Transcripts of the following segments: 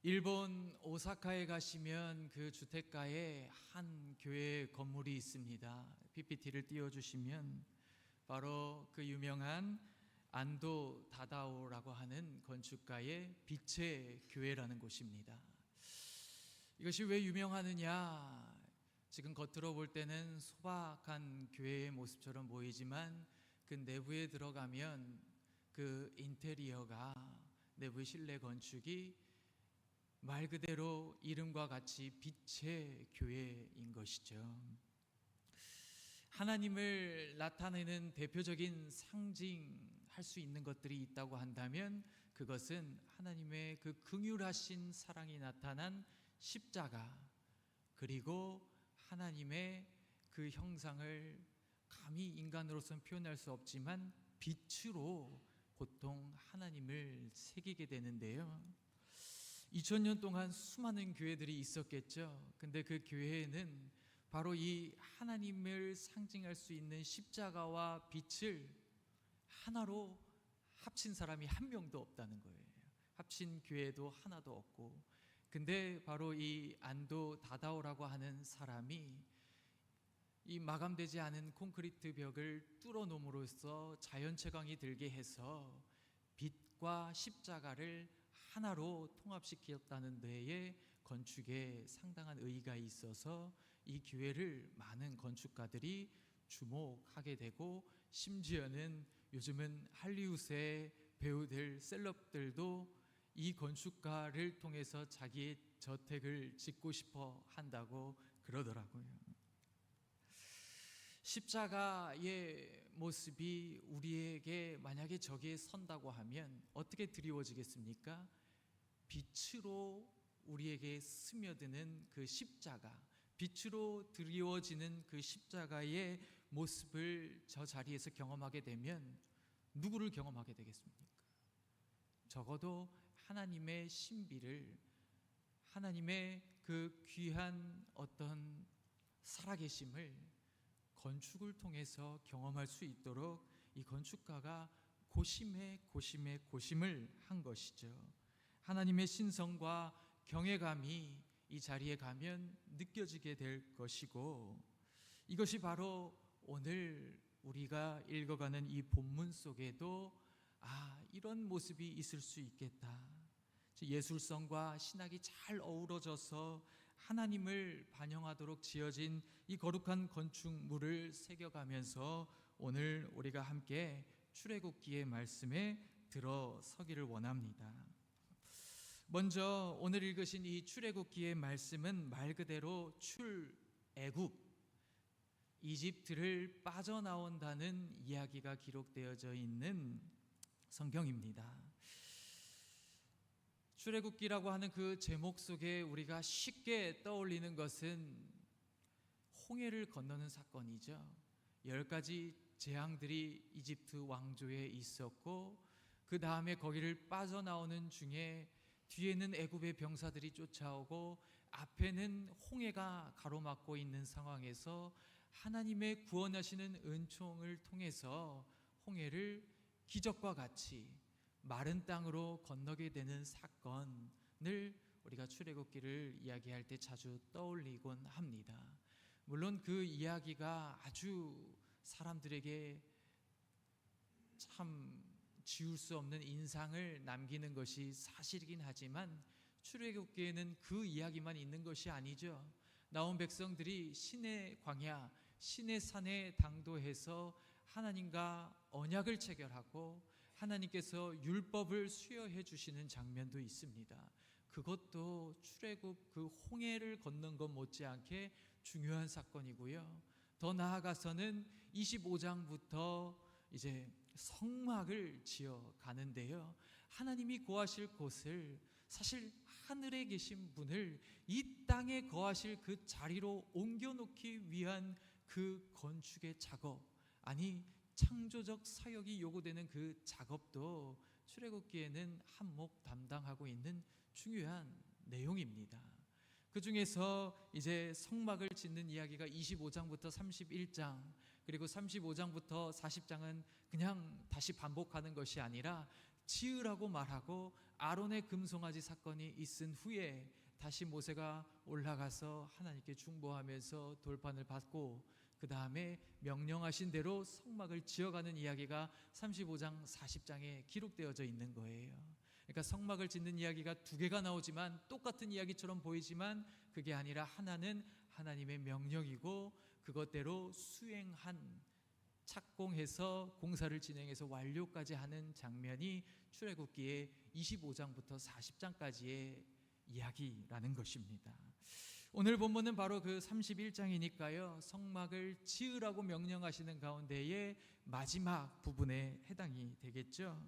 일본 오사카에 가시면 그 주택가에 한 교회 건물이 있습니다. PPT를 띄워주시면 바로 그 유명한 안도 다다오라고 하는 건축가의 빛의 교회라는 곳입니다. 이것이 왜 유명하느냐? 지금 겉으로 볼 때는 소박한 교회의 모습처럼 보이지만 그 내부에 들어가면 그 인테리어가, 내부의 실내 건축이 말 그대로 이름과 같이 빛의 교회인 것이죠. 하나님을 나타내는 대표적인 상징할 수 있는 것들이 있다고 한다면 그것은 하나님의 그 긍휼하신 사랑이 나타난 십자가, 그리고 하나님의 그 형상을 감히 인간으로서는 표현할 수 없지만 빛으로 보통 하나님을 새기게 되는데요. 2000년 동안 수많은 교회들이 있었겠죠. 근데 그 교회에는 바로 이 하나님을 상징할 수 있는 십자가와 빛을 하나로 합친 사람이 한 명도 없다는 거예요. 합친 교회도 하나도 없고. 근데 바로 이 안도 다다오라고 하는 사람이 이 마감되지 않은 콘크리트 벽을 뚫어 놓음으로써 자연채광이 들게 해서 빛과 십자가를 하나로 통합시켰다는 데에 건축에 상당한 의의가 있어서 이 교회를 많은 건축가들이 주목하게 되고, 심지어는 요즘은 할리우드의 배우들, 셀럽들도 이 건축가를 통해서 자기의 저택을 짓고 싶어 한다고 그러더라고요. 십자가의 모습이 우리에게 만약에 저기에 선다고 하면 어떻게 드리워지겠습니까? 빛으로 우리에게 스며드는 그 십자가, 빛으로 드리워지는 그 십자가의 모습을 저 자리에서 경험하게 되면 누구를 경험하게 되겠습니까? 적어도 하나님의 신비를, 하나님의 그 귀한 어떤 살아계심을 건축을 통해서 경험할 수 있도록 이 건축가가 고심에 고심을 한 것이죠. 하나님의 신성과 경외감이 이 자리에 가면 느껴지게 될 것이고, 이것이 바로 오늘 우리가 읽어가는 이 본문 속에도 이런 모습이 있을 수 있겠다. 예술성과 신학이 잘 어우러져서 하나님을 반영하도록 지어진 이 거룩한 건축물을 새겨가면서 오늘 우리가 함께 출애굽기의 말씀에 들어서기를 원합니다. 먼저 오늘 읽으신 이 출애굽기의 말씀은 말 그대로 출애굽, 이집트를 빠져나온다는 이야기가 기록되어져 있는 성경입니다. 출애굽기라고 하는 그 제목 속에 우리가 쉽게 떠올리는 것은 홍해를 건너는 사건이죠. 10가지 재앙들이 이집트 왕조에 있었고, 그 다음에 거기를 빠져나오는 중에 뒤에는 애굽의 병사들이 쫓아오고 앞에는 홍해가 가로막고 있는 상황에서 하나님의 구원하시는 은총을 통해서 홍해를 기적과 같이 마른 땅으로 건너게 되는 사건을 우리가 출애굽기를 이야기할 때 자주 떠올리곤 합니다. 물론 그 이야기가 아주 사람들에게 참 지울 수 없는 인상을 남기는 것이 사실이긴 하지만 출애굽기에는 그 이야기만 있는 것이 아니죠. 나온 백성들이 신의 광야, 신의 산에 당도해서 하나님과 언약을 체결하고 하나님께서 율법을 수여해 주시는 장면도 있습니다. 그것도 출애굽 그 홍해를 건넌 것 못지않게 중요한 사건이고요. 더 나아가서는 25장부터 이제 성막을 지어 가는데요, 하나님이 거하실 곳을, 사실 하늘에 계신 분을 이 땅에 거하실 그 자리로 옮겨놓기 위한 그 건축의 작업, 아니 창조적 사역이 요구되는 그 작업도 출애굽기에는 한몫 담당하고 있는 중요한 내용입니다. 그 중에서 이제 성막을 짓는 이야기가 25장부터 31장, 그리고 35장부터 40장은 그냥 다시 반복하는 것이 아니라 지으라고 말하고 아론의 금송아지 사건이 있은 후에 다시 모세가 올라가서 하나님께 중보하면서 돌판을 받고 그 다음에 명령하신 대로 성막을 지어가는 이야기가 35장 40장에 기록되어져 있는 거예요. 그러니까 성막을 짓는 이야기가 두 개가 나오지만 똑같은 이야기처럼 보이지만 그게 아니라 하나는 하나님의 명령이고 그것대로 수행한 착공해서 공사를 진행해서 완료까지 하는 장면이 출애굽기의 25장부터 40장까지의 이야기라는 것입니다. 오늘 본문은 바로 그 31장이니까요. 성막을 지으라고 명령하시는 가운데의 마지막 부분에 해당이 되겠죠.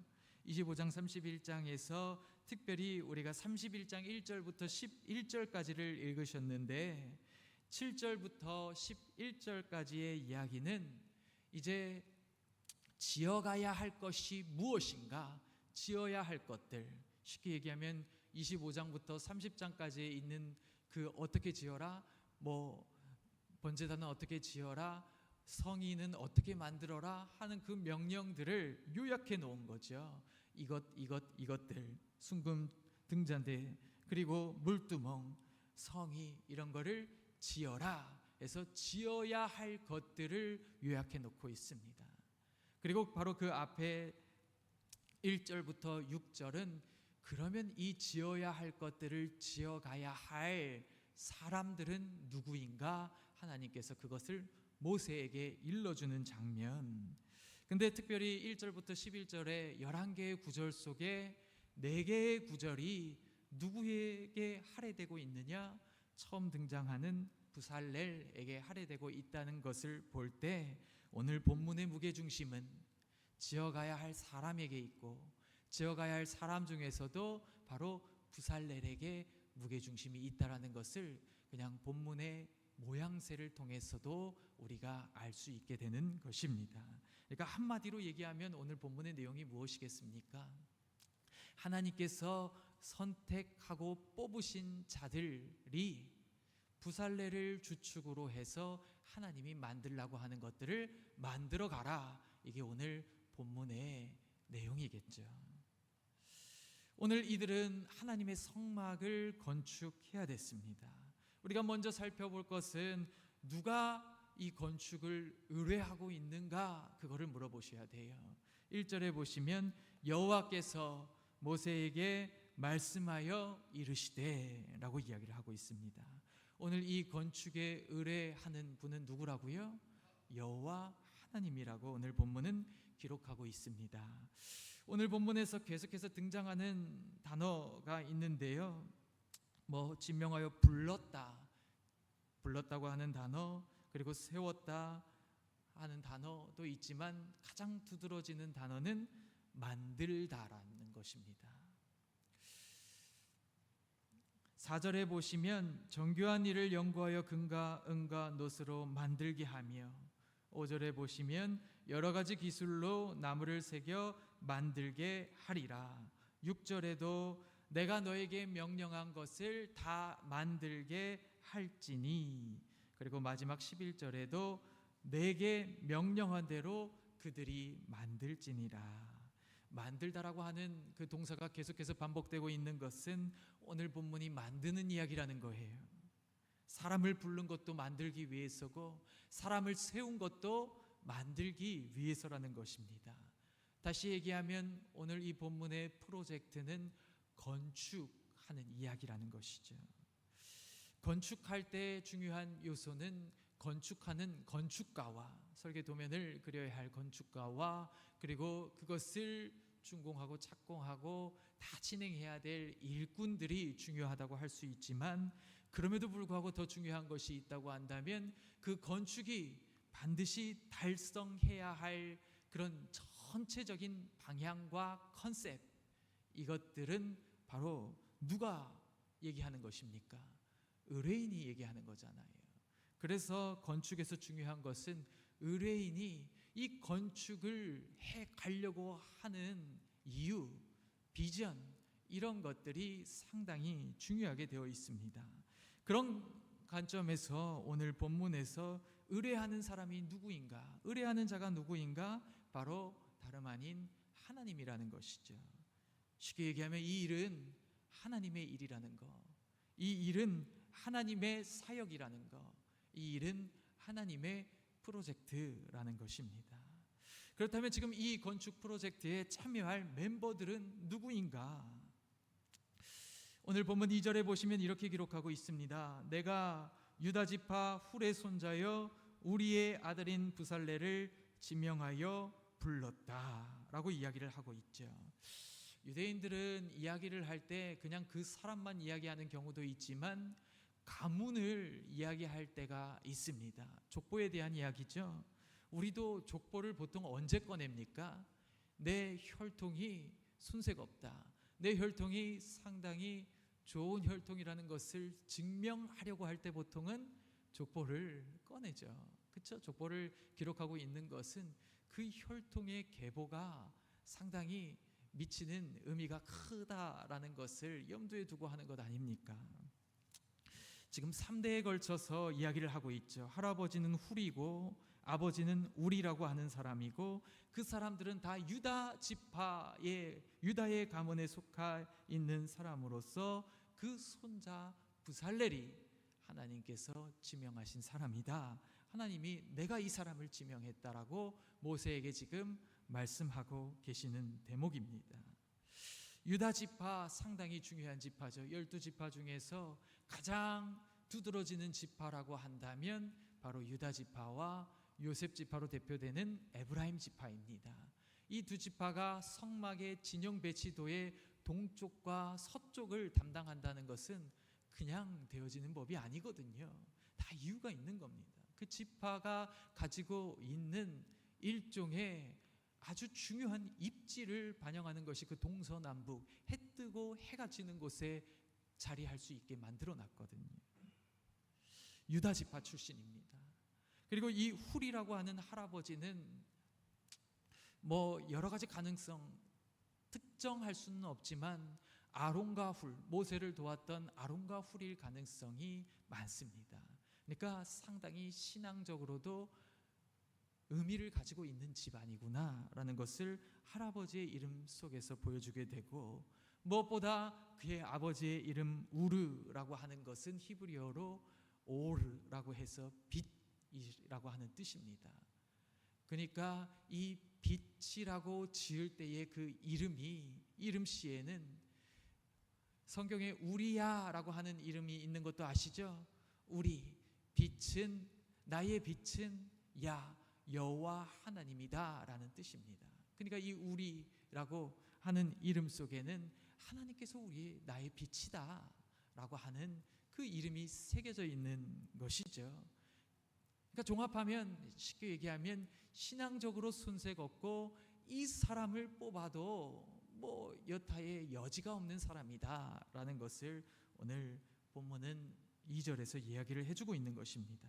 25장 31장에서 특별히 우리가 31장 1절부터 11절까지를 읽으셨는데 7절부터 11절까지의 이야기는 이제 지어가야 할 것이 무엇인가, 지어야 할 것들, 쉽게 얘기하면 25장부터 30장까지에 있는 그 어떻게 지어라, 번제단은 어떻게 지어라, 성인은 어떻게 만들어라 하는 그 명령들을 요약해 놓은 거죠. 이것들, 순금 등잔대, 그리고 물두멍, 성이 이런 거를 지어라 해서 지어야 할 것들을 요약해 놓고 있습니다. 그리고 바로 그 앞에 1절부터 6절은 그러면 이 지어야 할 것들을 지어가야 할 사람들은 누구인가 하나님께서 그것을 모세에게 일러주는 장면. 근데 특별히 1절부터 11절의 11개의 구절 속에 4개의 구절이 누구에게 할애되고 있느냐? 처음 등장하는 부살렐에게 할애되고 있다는 것을 볼 때 오늘 본문의 무게중심은 지어가야 할 사람에게 있고 지어가야 할 사람 중에서도 바로 부살렐에게 무게중심이 있다라는 것을 그냥 본문의 모양새를 통해서도 우리가 알 수 있게 되는 것입니다. 그러니까 한마디로 얘기하면 오늘 본문의 내용이 무엇이겠습니까? 하나님께서 선택하고 뽑으신 자들이 부살렐을 주축으로 해서 하나님이 만들라고 하는 것들을 만들어 가라. 이게 오늘 본문의 내용이겠죠. 오늘 이들은 하나님의 성막을 건축해야 됐습니다. 우리가 먼저 살펴볼 것은 누가 이 건축을 의뢰하고 있는가, 그거를 물어보셔야 돼요. 1절에 보시면 여호와께서 모세에게 말씀하여 이르시되 라고 이야기를 하고 있습니다. 오늘 이 건축에 의뢰하는 분은 누구라고요? 여호와 하나님이라고 오늘 본문은 기록하고 있습니다. 오늘 본문에서 계속해서 등장하는 단어가 있는데요. 진명하여 불렀다고 하는 단어, 그리고 세웠다 하는 단어도 있지만 가장 두드러지는 단어는 만들다라는 것입니다. 4절에 보시면 정교한 일을 연구하여 금과 은과 놋으로 만들게 하며, 5절에 보시면 여러 가지 기술로 나무를 새겨 만들게 하리라. 6절에도 내가 너에게 명령한 것을 다 만들게 할지니, 그리고 마지막 11절에도 내게 명령한 대로 그들이 만들지니라. 만들다라고 하는 그 동사가 계속해서 반복되고 있는 것은 오늘 본문이 만드는 이야기라는 거예요. 사람을 부른 것도 만들기 위해서고 사람을 세운 것도 만들기 위해서라는 것입니다. 다시 얘기하면 오늘 이 본문의 프로젝트는 건축하는 이야기라는 것이죠. 건축할 때 중요한 요소는 건축하는 건축가와, 설계 도면을 그려야 할 건축가와, 그리고 그것을 준공하고 착공하고 다 진행해야 될 일꾼들이 중요하다고 할 수 있지만, 그럼에도 불구하고 더 중요한 것이 있다고 한다면 그 건축이 반드시 달성해야 할 그런 전체적인 방향과 컨셉, 이것들은 바로 누가 얘기하는 것입니까? 의뢰인이 얘기하는 거잖아요. 그래서 건축에서 중요한 것은 의뢰인이 이 건축을 해 가려고 하는 이유, 비전, 이런 것들이 상당히 중요하게 되어 있습니다. 그런 관점에서 오늘 본문에서 의뢰하는 사람이 누구인가, 의뢰하는 자가 누구인가? 바로 다름 아닌 하나님이라는 것이죠. 쉽게 얘기하면 이 일은 하나님의 일이라는 거, 이 일은 하나님의 사역이라는 거, 이 일은 하나님의 프로젝트라는 것입니다. 그렇다면 지금 이 건축 프로젝트에 참여할 멤버들은 누구인가? 오늘 본문 2절에 보시면 이렇게 기록하고 있습니다. 내가 유다 지파 훌의 손자여 우리의 아들인 부살레를 지명하여 불렀다라고 이야기를 하고 있죠. 유대인들은 이야기를 할 때 그냥 그 사람만 이야기하는 경우도 있지만 가문을 이야기할 때가 있습니다. 족보에 대한 이야기죠. 우리도 족보를 보통 언제 꺼냅니까? 내 혈통이 손색 없다, 내 혈통이 상당히 좋은 혈통이라는 것을 증명하려고 할 때 보통은 족보를 꺼내죠. 그렇죠? 족보를 기록하고 있는 것은 그 혈통의 계보가 상당히 미치는 의미가 크다라는 것을 염두에 두고 하는 것 아닙니까? 지금 3대에 걸쳐서 이야기를 하고 있죠. 할아버지는 훌이고 아버지는 우리라고 하는 사람이고 그 사람들은 다 유다 지파의 유다의 가문에 속하 있는 사람으로서 그 손자 부살렐이 하나님께서 지명하신 사람이다. 하나님이 내가 이 사람을 지명했다라고 모세에게 지금 말씀하고 계시는 대목입니다. 유다 지파 상당히 중요한 지파죠. 12지파 중에서 가장 두드러지는 지파라고 한다면 바로 유다 지파와 요셉 지파로 대표되는 에브라임 지파입니다. 이 두 지파가 성막의 진영 배치도의 동쪽과 서쪽을 담당한다는 것은 그냥 되어지는 법이 아니거든요. 다 이유가 있는 겁니다. 그 지파가 가지고 있는 일종의 아주 중요한 입지를 반영하는 것이 그 동서남북 해 뜨고 해가 지는 곳에 자리할 수 있게 만들어 놨거든요. 유다 지파 출신입니다. 그리고 이 훌이라고 하는 할아버지는 뭐 여러 가지 가능성 특정할 수는 없지만 아론과 훌, 모세를 도왔던 아론과 훌일 가능성이 많습니다. 그러니까 상당히 신앙적으로도 의미를 가지고 있는 집안이구나라는 것을 할아버지의 이름 속에서 보여주게 되고, 무엇보다 그의 아버지의 이름 우르라고 하는 것은 히브리어로 오르라고 해서 빛이라고 하는 뜻입니다. 그러니까 이 빛이라고 지을 때의 그 이름 시에는 성경에 우리야라고 하는 이름이 있는 것도 아시죠? 우리 빛은 나의 빛은 여호와 하나님이다 라는 뜻입니다. 그러니까 이 우리라고 하는 이름 속에는 하나님께서 나의 빛이다 라고 하는 그 이름이 새겨져 있는 것이죠. 그러니까 종합하면, 쉽게 얘기하면 신앙적으로 손색 없고 이 사람을 뽑아도 뭐 여타의 여지가 없는 사람이다 라는 것을 오늘 본문은 2절에서 이야기를 해주고 있는 것입니다.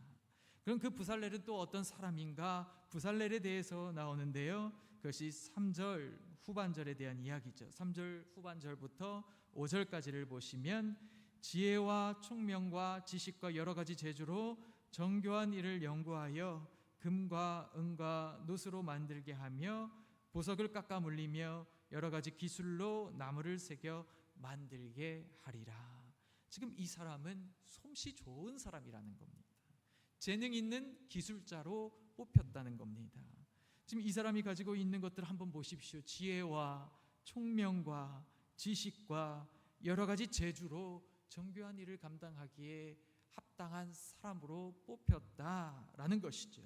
그럼 그 부살렐은 또 어떤 사람인가? 부살렐에 대해서 나오는데요, 그것이 3절 후반절에 대한 이야기죠. 3절 후반절부터 5절까지를 보시면 지혜와 총명과 지식과 여러 가지 재주로 정교한 일을 연구하여 금과 은과 노스로 만들게 하며 보석을 깎아 물리며 여러 가지 기술로 나무를 새겨 만들게 하리라. 지금 이 사람은 솜씨 좋은 사람이라는 겁니다. 재능 있는 기술자로 뽑혔다는 겁니다. 지금 이 사람이 가지고 있는 것들 한번 보십시오. 지혜와 총명과 지식과 여러 가지 재주로 정교한 일을 감당하기에 합당한 사람으로 뽑혔다라는 것이죠.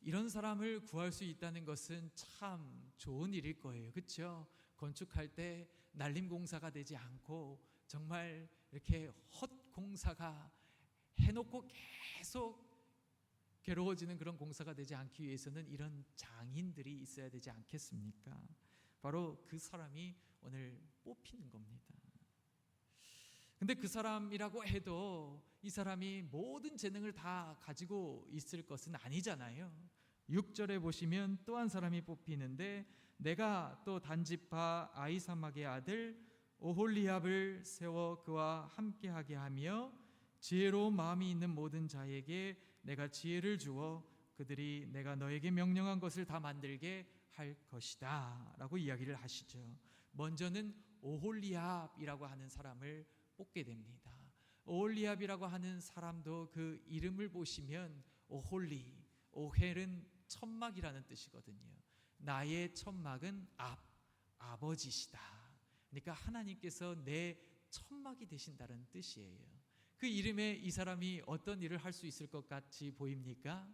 이런 사람을 구할 수 있다는 것은 참 좋은 일일 거예요. 그렇죠? 건축할 때 날림 공사가 되지 않고 정말 이렇게 헛 공사가 해놓고 계속 괴로워지는 그런 공사가 되지 않기 위해서는 이런 장인들이 있어야 되지 않겠습니까? 바로 그 사람이 오늘 뽑히는 겁니다. 근데 그 사람이라고 해도 이 사람이 모든 재능을 다 가지고 있을 것은 아니잖아요. 6절에 보시면 또 한 사람이 뽑히는데 내가 또 단지파 아히사막의 아들 오홀리압을 세워 그와 함께하게 하며 지혜로운 마음이 있는 모든 자에게 내가 지혜를 주어 그들이 내가 너에게 명령한 것을 다 만들게 할 것이다 라고 이야기를 하시죠. 먼저는 오홀리압이라고 하는 사람을 뽑게 됩니다. 오홀리압이라고 하는 사람도 그 이름을 보시면 오홀리, 오헬은 천막이라는 뜻이거든요. 나의 천막은 아버지시다. 그러니까 하나님께서 내 천막이 되신다는 뜻이에요. 그 이름에 이 사람이 어떤 일을 할 수 있을 것 같이 보입니까?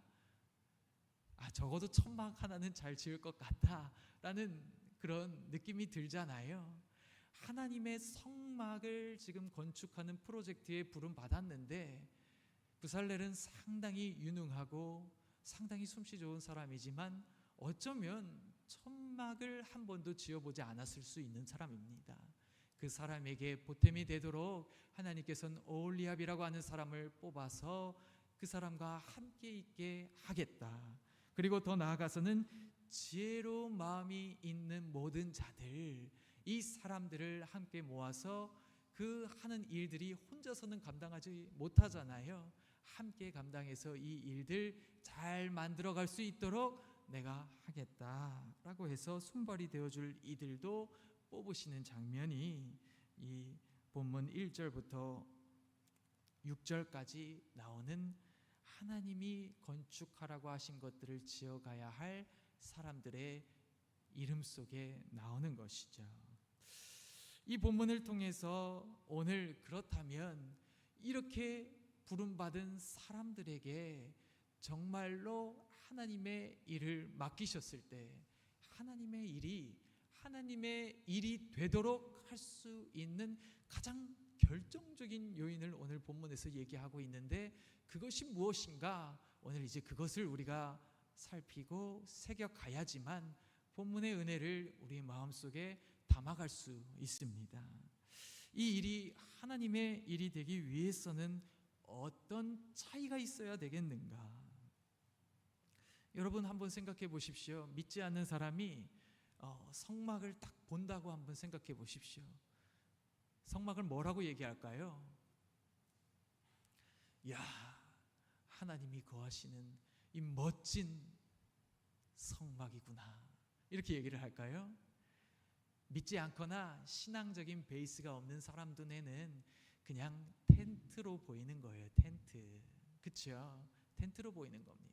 적어도 천막 하나는 잘 지을 것 같다라는 그런 느낌이 들잖아요. 하나님의 성막을 지금 건축하는 프로젝트에 부름 받았는데 부살렐은 상당히 유능하고 상당히 솜씨 좋은 사람이지만 어쩌면 천막을 한 번도 지어보지 않았을 수 있는 사람입니다. 그 사람에게 보탬이 되도록 하나님께서는 오홀리압이라고 하는 사람을 뽑아서 그 사람과 함께 있게 하겠다. 그리고 더 나아가서는 지혜로운 마음이 있는 모든 자들, 이 사람들을 함께 모아서 그 하는 일들이 혼자서는 감당하지 못하잖아요. 함께 감당해서 이 일들 잘 만들어갈 수 있도록 내가 하겠다라고 해서 손발이 되어줄 이들도 뽑으시는 장면이 이 본문 1절부터 6절까지 나오는 하나님이 건축하라고 하신 것들을 지어가야 할 사람들의 이름 속에 나오는 것이죠. 이 본문을 통해서 오늘 그렇다면 이렇게 부름받은 사람들에게 정말로 하나님의 일을 맡기셨을 때 하나님의 일이 되도록 할 수 있는 가장 결정적인 요인을 오늘 본문에서 얘기하고 있는데 그것이 무엇인가? 오늘 이제 그것을 우리가 살피고 새겨가야지만 본문의 은혜를 우리 마음속에 담아갈 수 있습니다. 이 일이 하나님의 일이 되기 위해서는 어떤 차이가 있어야 되겠는가? 여러분 한번 생각해 보십시오. 믿지 않는 사람이 성막을 딱 본다고 한번 생각해 보십시오. 성막을 뭐라고 얘기할까요? 야, 하나님이 거하시는 이 멋진 성막이구나, 이렇게 얘기를 할까요? 믿지 않거나 신앙적인 베이스가 없는 사람들 눈에는 그냥 텐트로 보이는 거예요. 텐트, 그렇죠? 텐트로 보이는 겁니다.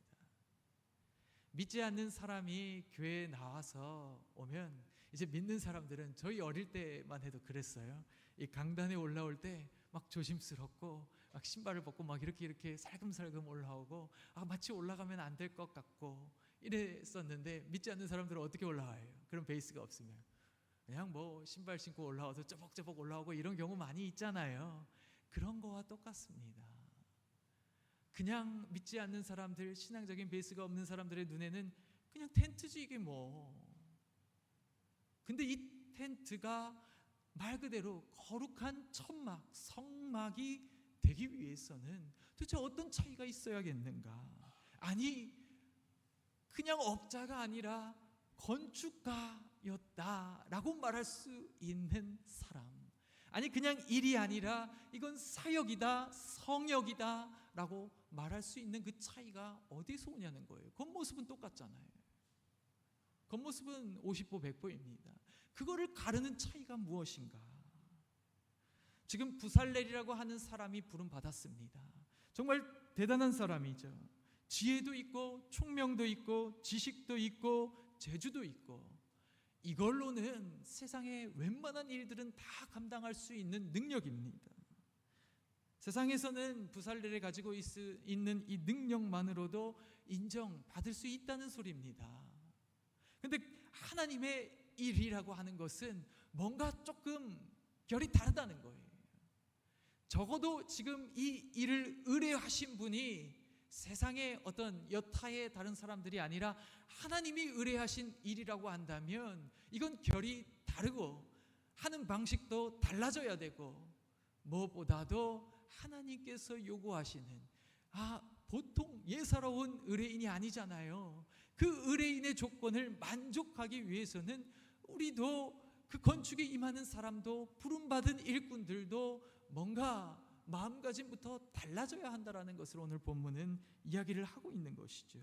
믿지 않는 사람이 교회에 나와서 오면 이제 믿는 사람들은 저희 어릴 때만 해도 그랬어요. 이 강단에 올라올 때 막 조심스럽고 막 신발을 벗고 막 이렇게 살금살금 올라오고 마치 올라가면 안 될 것 같고 이랬었는데 믿지 않는 사람들은 어떻게 올라와요? 그런 베이스가 없으면 그냥 뭐 신발 신고 올라와도 쪼벅쪼벅 올라오고 이런 경우 많이 있잖아요. 그런 거와 똑같습니다. 그냥 믿지 않는 사람들, 신앙적인 베이스가 없는 사람들의 눈에는 그냥 텐트지 이게 뭐. 근데 이 텐트가 말 그대로 거룩한 천막, 성막이 되기 위해서는 도대체 어떤 차이가 있어야겠는가? 아니, 그냥 업자가 아니라 건축가였다라고 말할 수 있는 사람. 아니, 그냥 일이 아니라 이건 사역이다, 성역이다 라고 말할 수 있는 그 차이가 어디서 오냐는 거예요. 겉모습은 똑같잖아요. 겉모습은 50보 100보입니다. 그거를 가르는 차이가 무엇인가? 지금 부살렐이라고 하는 사람이 부름 받았습니다. 정말 대단한 사람이죠. 지혜도 있고 총명도 있고 지식도 있고 재주도 있고 이걸로는 세상의 웬만한 일들은 다 감당할 수 있는 능력입니다. 세상에서는 부살렐이 가지고 있는 이 능력만으로도 인정받을 수 있다는 소리입니다. 그런데 하나님의 일이라고 하는 것은 뭔가 조금 결이 다르다는 거예요. 적어도 지금 이 일을 의뢰하신 분이 세상의 어떤 여타의 다른 사람들이 아니라 하나님이 의뢰하신 일이라고 한다면 이건 결이 다르고 하는 방식도 달라져야 되고 무엇보다도 하나님께서 요구하시는 보통 예사로운 의뢰인이 아니잖아요. 그 의뢰인의 조건을 만족하기 위해서는 우리도 그 건축에 임하는 사람도 부름받은 일꾼들도 뭔가 마음가짐부터 달라져야 한다라는 것을 오늘 본문은 이야기를 하고 있는 것이죠.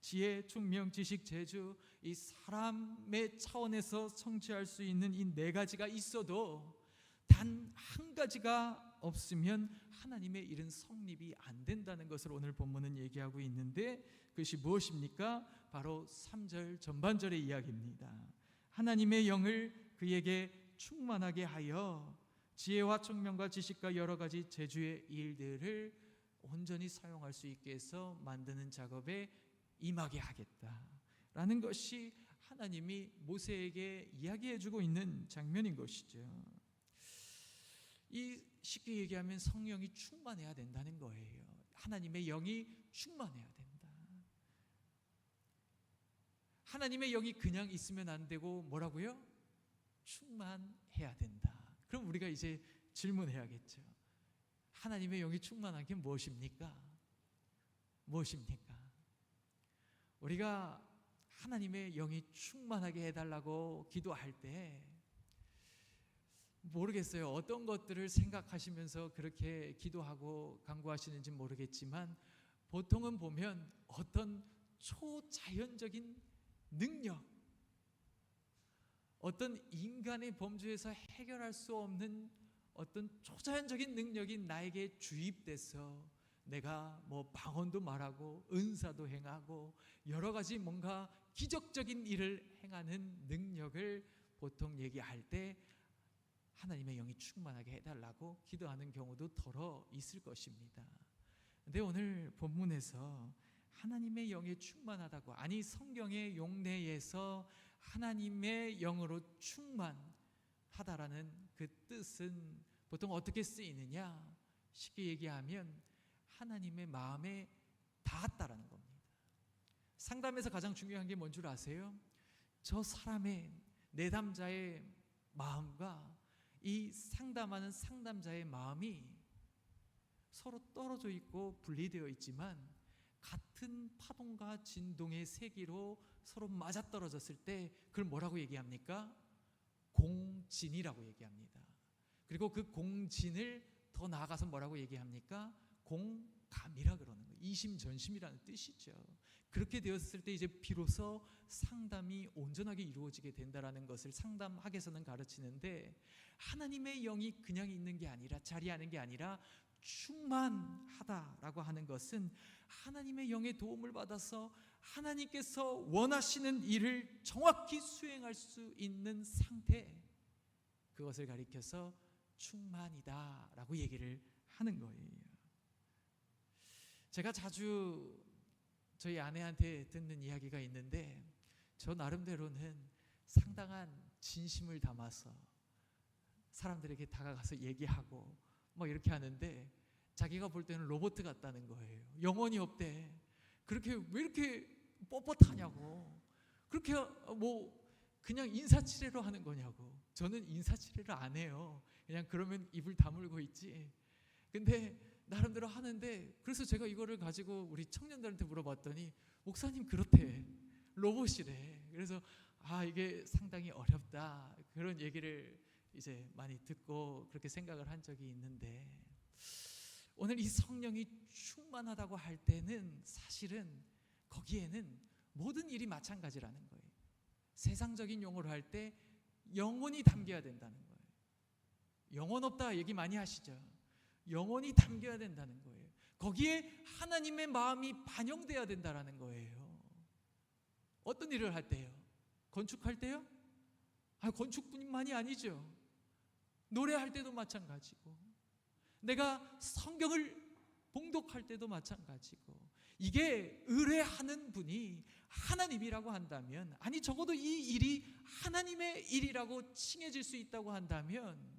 지혜, 총명, 지식, 재주, 이 사람의 차원에서 성취할 수 있는 이 네 가지가 있어도 단 한 가지가 없으면 하나님의 일은 성립이 안 된다는 것을 오늘 본문은 얘기하고 있는데, 그것이 무엇입니까? 바로 3절 전반절의 이야기입니다. 하나님의 영을 그에게 충만하게 하여 지혜와 총명과 지식과 여러 가지 재주의 일들을 온전히 사용할 수 있게 해서 만드는 작업에 임하게 하겠다라는 것이 하나님이 모세에게 이야기해주고 있는 장면인 것이죠. 이 쉽게 얘기하면 성령이 충만해야 된다는 거예요. 하나님의 영이 충만해야 된다. 하나님의 영이 그냥 있으면 안 되고 뭐라고요? 충만해야 된다. 그럼 우리가 이제 질문해야겠죠. 하나님의 영이 충만한 게 무엇입니까? 무엇입니까? 우리가 하나님의 영이 충만하게 해달라고 기도할 때 모르겠어요. 어떤 것들을 생각하시면서 그렇게 기도하고 간구하시는지 모르겠지만 보통은 보면 어떤 초자연적인 능력, 어떤 인간의 범주에서 해결할 수 없는 어떤 초자연적인 능력이 나에게 주입돼서 내가 뭐 방언도 말하고 은사도 행하고 여러 가지 뭔가 기적적인 일을 행하는 능력을 보통 얘기할 때 하나님의 영이 충만하게 해달라고 기도하는 경우도 더러 있을 것입니다. 근데 오늘 본문에서 하나님의 영이 충만하다고, 아니 성경의 용례에서 하나님의 영으로 충만하다라는 그 뜻은 보통 어떻게 쓰이느냐? 쉽게 얘기하면 하나님의 마음에 닿았다라는 겁니다. 상담에서 가장 중요한 게 뭔 줄 아세요? 저 사람의 내담자의 마음과 이 상담하는 상담자의 마음이 서로 떨어져 있고 분리되어 있지만 같은 파동과 진동의 세기로 서로 맞아떨어졌을 때 그걸 뭐라고 얘기합니까? 공진이라고 얘기합니다. 그리고 그 공진을 더 나아가서 뭐라고 얘기합니까? 공감이라 그러는 거예요. 이심전심이라는 뜻이죠. 그렇게 되었을 때 이제 비로소 상담이 온전하게 이루어지게 된다라는 것을 상담학에서는 가르치는데, 하나님의 영이 그냥 있는 게 아니라, 자리하는 게 아니라 충만하다라고 하는 것은 하나님의 영의 도움을 받아서 하나님께서 원하시는 일을 정확히 수행할 수 있는 상태, 그것을 가리켜서 충만이다라고 얘기를 하는 거예요. 제가 자주 저희 아내한테 듣는 이야기가 있는데, 저 나름대로는 상당한 진심을 담아서 사람들에게 다가가서 얘기하고 뭐 이렇게 하는데, 자기가 볼 때는 로봇 같다는 거예요. 영혼이 없대. 그렇게 왜 이렇게 뻣뻣하냐고. 그렇게 뭐 그냥 인사치레로 하는 거냐고. 저는 인사치레를 안 해요. 그냥 그러면 입을 다물고 있지. 근데 나름대로 하는데, 그래서 제가 이거를 가지고 우리 청년들한테 물어봤더니 목사님 그렇대. 로봇이래. 그래서 이게 상당히 어렵다. 그런 얘기를 이제 많이 듣고 그렇게 생각을 한 적이 있는데, 오늘 이 성령이 충만하다고 할 때는 사실은 거기에는 모든 일이 마찬가지라는 거예요. 세상적인 용어로 할 때 영혼이 담겨야 된다는 거예요. 영혼 없다 얘기 많이 하시죠. 영혼이 담겨야 된다는 거예요. 거기에 하나님의 마음이 반영돼야 된다는 거예요. 어떤 일을 할 때요? 건축할 때요? 건축뿐만이 아니죠. 노래할 때도 마찬가지고, 내가 성경을 봉독할 때도 마찬가지고, 이게 의뢰하는 분이 하나님이라고 한다면, 아니 적어도 이 일이 하나님의 일이라고 칭해질 수 있다고 한다면,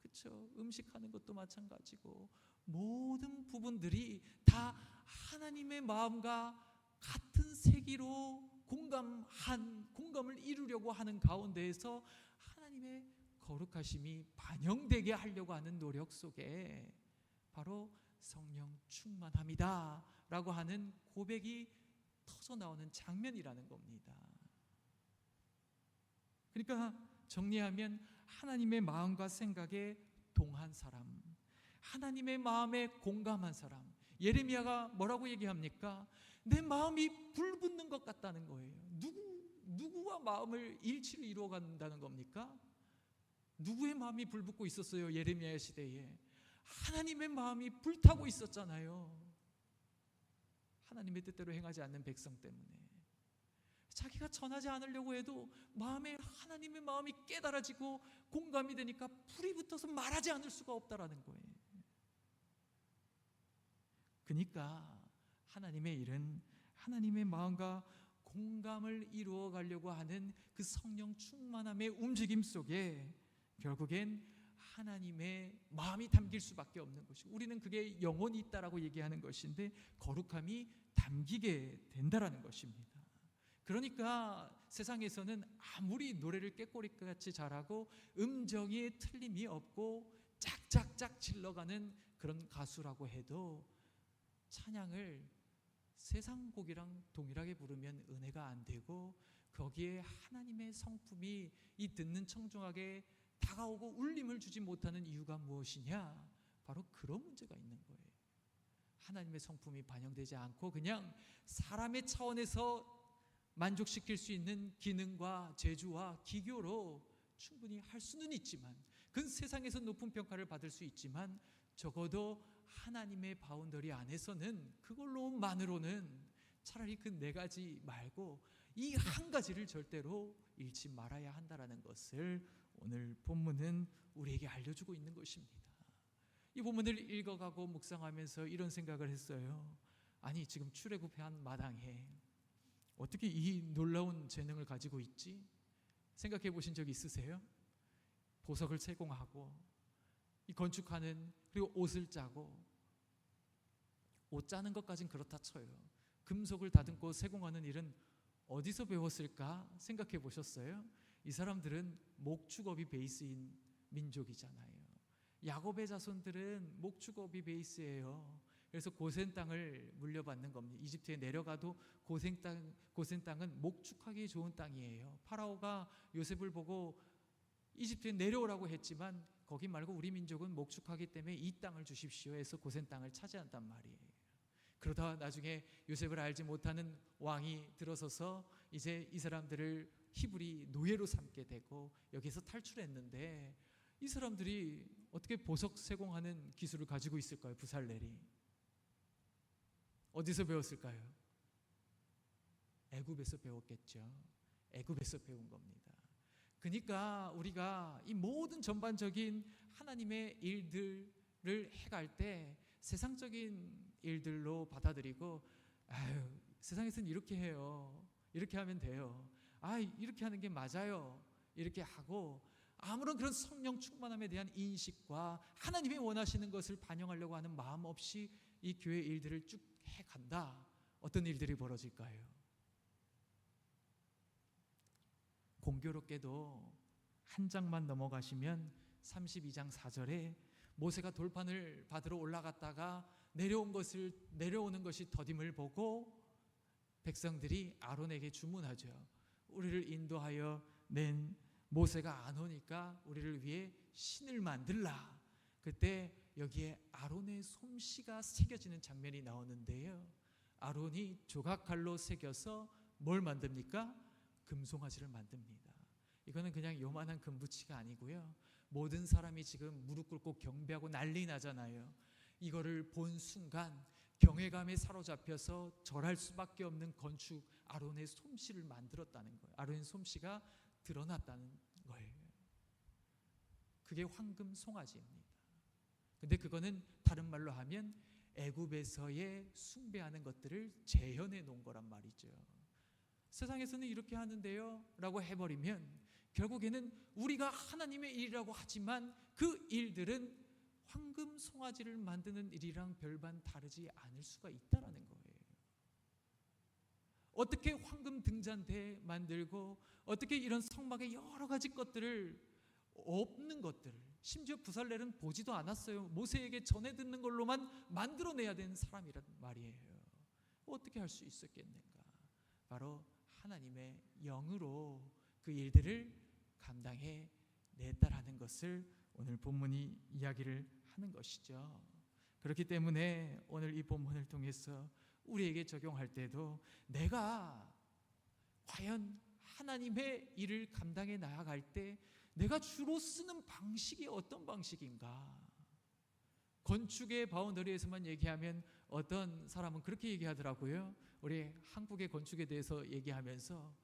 그렇죠. 음식하는 것도 마찬가지고 모든 부분들이 다 하나님의 마음과 같은 세기로 공감을 이루려고 하는 가운데에서 하나님의 거룩하심이 반영되게 하려고 하는 노력 속에 바로 성령 충만함이다 라고 하는 고백이 터져 나오는 장면이라는 겁니다. 그러니까 정리하면 하나님의 마음과 생각에 동한 사람, 하나님의 마음에 공감한 사람, 예레미야가 뭐라고 얘기합니까? 내 마음이 불붙는 것 같다는 거예요. 누구와 마음을 일치를 이루어 간다는 겁니까? 누구의 마음이 불붙고 있었어요? 예레미야 시대에 하나님의 마음이 불타고 있었잖아요. 하나님의 뜻대로 행하지 않는 백성 때문에 자기가 전하지 않으려고 해도 마음에 하나님의 마음이 깨달아지고 공감이 되니까 불이 붙어서 말하지 않을 수가 없다라는 거예요. 그러니까 하나님의 일은 하나님의 마음과 공감을 이루어 가려고 하는 그 성령 충만함의 움직임 속에 결국엔 하나님의 마음이 담길 수밖에 없는 것이고, 우리는 그게 영혼이 있다라고 얘기하는 것인데 거룩함이 담기게 된다라는 것입니다. 그러니까 세상에서는 아무리 노래를 꾀꼬리같이 잘하고 음정에 틀림이 없고 짝짝짝 질러가는 그런 가수라고 해도 찬양을 세상 곡이랑 동일하게 부르면 은혜가 안 되고 거기에 하나님의 성품이 이 듣는 청중에게 다가오고 울림을 주지 못하는 이유가 무엇이냐? 바로 그런 문제가 있는 거예요. 하나님의 성품이 반영되지 않고 그냥 사람의 차원에서 만족시킬 수 있는 기능과 재주와 기교로 충분히 할 수는 있지만, 그 세상에서 높은 평가를 받을 수 있지만 적어도 하나님의 바운더리 안에서는 그걸로만으로는 차라리 그 네 가지 말고 이 한 가지를 절대로 잃지 말아야 한다라는 것을 오늘 본문은 우리에게 알려주고 있는 것입니다. 이 본문을 읽어가고 묵상하면서 이런 생각을 했어요. 아니, 지금 출애굽한 마당에 어떻게 이 놀라운 재능을 가지고 있지? 생각해 보신 적 있으세요? 보석을 세공하고 이 건축하는, 그리고 옷을 짜고, 옷 짜는 것까진 그렇다 쳐요. 금속을 다듬고 세공하는 일은 어디서 배웠을까 생각해 보셨어요? 이 사람들은 목축업이 베이스인 민족이잖아요. 야곱의 자손들은 목축업이 베이스예요. 그래서 고센 땅을 물려받는 겁니다. 이집트에 내려가도 고센 땅은 목축하기 좋은 땅이에요. 파라오가 요셉을 보고 이집트에 내려오라고 했지만 거기 말고 우리 민족은 목축하기 때문에 이 땅을 주십시오 해서 고센 땅을 차지한단 말이에요. 그러다 나중에 요셉을 알지 못하는 왕이 들어서서 이제 이 사람들을 히브리 노예로 삼게 되고 여기서 탈출했는데, 이 사람들이 어떻게 보석 세공하는 기술을 가지고 있을까요? 부살렐이 어디서 배웠을까요? 애굽에서 배웠겠죠. 애굽에서 배운 겁니다. 그러니까 우리가 이 모든 전반적인 하나님의 일들을 해갈 때 세상적인 일들로 받아들이고, 아유, 세상에서는 이렇게 해요, 이렇게 하면 돼요, 이렇게 하는 게 맞아요, 이렇게 하고 아무런 그런 성령 충만함에 대한 인식과 하나님이 원하시는 것을 반영하려고 하는 마음 없이 이 교회 일들을 쭉 해간다. 어떤 일들이 벌어질까요? 공교롭게도 한 장만 넘어가시면 32장 4절에 모세가 돌판을 받으러 올라갔다가 내려오는 것이 더딤을 보고 백성들이 아론에게 주문하죠. 우리를 인도하여 낸 모세가 안 오니까 우리를 위해 신을 만들라. 그때 여기에 아론의 솜씨가 새겨지는 장면이 나오는데요, 아론이 조각칼로 새겨서 뭘 만듭니까? 금송아지를 만듭니다. 이거는 그냥 요만한 금붙이가 아니고요, 모든 사람이 지금 무릎 꿇고 경배하고 난리 나잖아요. 이거를 본 순간 경외감에 사로잡혀서 절할 수밖에 없는 건축 아론의 솜씨를 만들었다는 거예요. 아론의 솜씨가 드러났다는 거예요. 그게 황금 송아지입니다. 근데 그거는 다른 말로 하면 애굽에서의 숭배하는 것들을 재현해 놓은 거란 말이죠. 세상에서는 이렇게 하는데요 라고 해버리면 결국에는 우리가 하나님의 일이라고 하지만 그 일들은 황금 송아지를 만드는 일이랑 별반 다르지 않을 수가 있다라는 거예요. 어떻게 황금 등잔대 만들고 어떻게 이런 성막의 여러 가지 것들을, 없는 것들을, 심지어 부살렐은 보지도 않았어요. 모세에게 전해 듣는 걸로만 만들어내야 되는 사람이란 말이에요. 어떻게 할 수 있었겠는가? 바로 하나님의 영으로 그 일들을 감당해 냈다라는 것을 오늘 본문이 이야기를 하는 것이죠. 그렇기 때문에 오늘 이 본문을 통해서 우리에게 적용할 때도 내가 과연 하나님의 일을 감당해 나아갈 때 내가 주로 쓰는 방식이 어떤 방식인가? 건축의 바운더리에서만 얘기하면 어떤 사람은 그렇게 얘기하더라고요. 우리 한국의 건축에 대해서 얘기하면서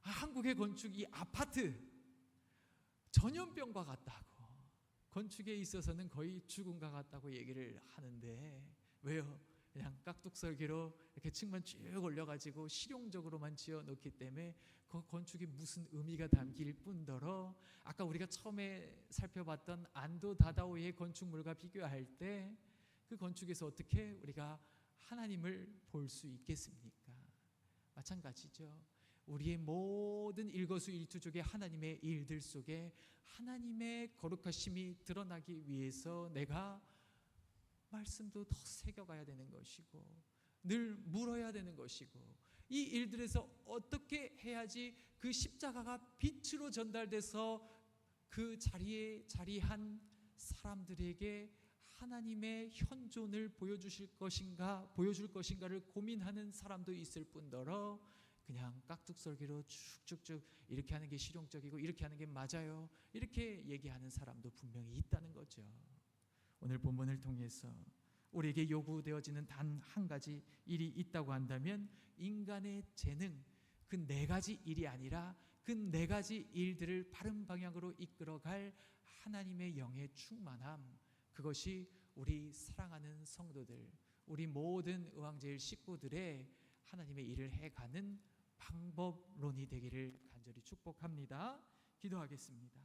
한국의 건축이 아파트 전염병과 같다고, 건축에 있어서는 거의 죽음과 같다고 얘기를 하는데, 왜요? 그냥 깍둑설계로 이렇게 층만 쭉 올려가지고 실용적으로만 지어놓기 때문에 그 건축이 무슨 의미가 담길 뿐더러, 아까 우리가 처음에 살펴봤던 안도 다다오의 건축물과 비교할 때 그 건축에서 어떻게 우리가 하나님을 볼 수 있겠습니까? 마찬가지죠. 우리의 모든 일거수일투족의 하나님의 일들 속에 하나님의 거룩하심이 드러나기 위해서 내가 말씀도 더 새겨가야 되는 것이고 늘 물어야 되는 것이고, 이 일들에서 어떻게 해야지 그 십자가가 빛으로 전달돼서 그 자리에 자리한 사람들에게 하나님의 현존을 보여줄 것인가를 고민하는 사람도 있을 뿐더러, 그냥 깍둑설기로 쭉쭉쭉 이렇게 하는 게 실용적이고 이렇게 하는 게 맞아요, 이렇게 얘기하는 사람도 분명히 있다는 거죠. 오늘 본문을 통해서 우리에게 요구되어지는 단 한 가지 일이 있다고 한다면, 인간의 재능, 그 네 가지 일이 아니라 그 네 가지 일들을 바른 방향으로 이끌어갈 하나님의 영의 충만함, 그것이 우리 사랑하는 성도들, 우리 모든 의왕제일 식구들의 하나님의 일을 해가는 방법론이 되기를 간절히 축복합니다. 기도하겠습니다.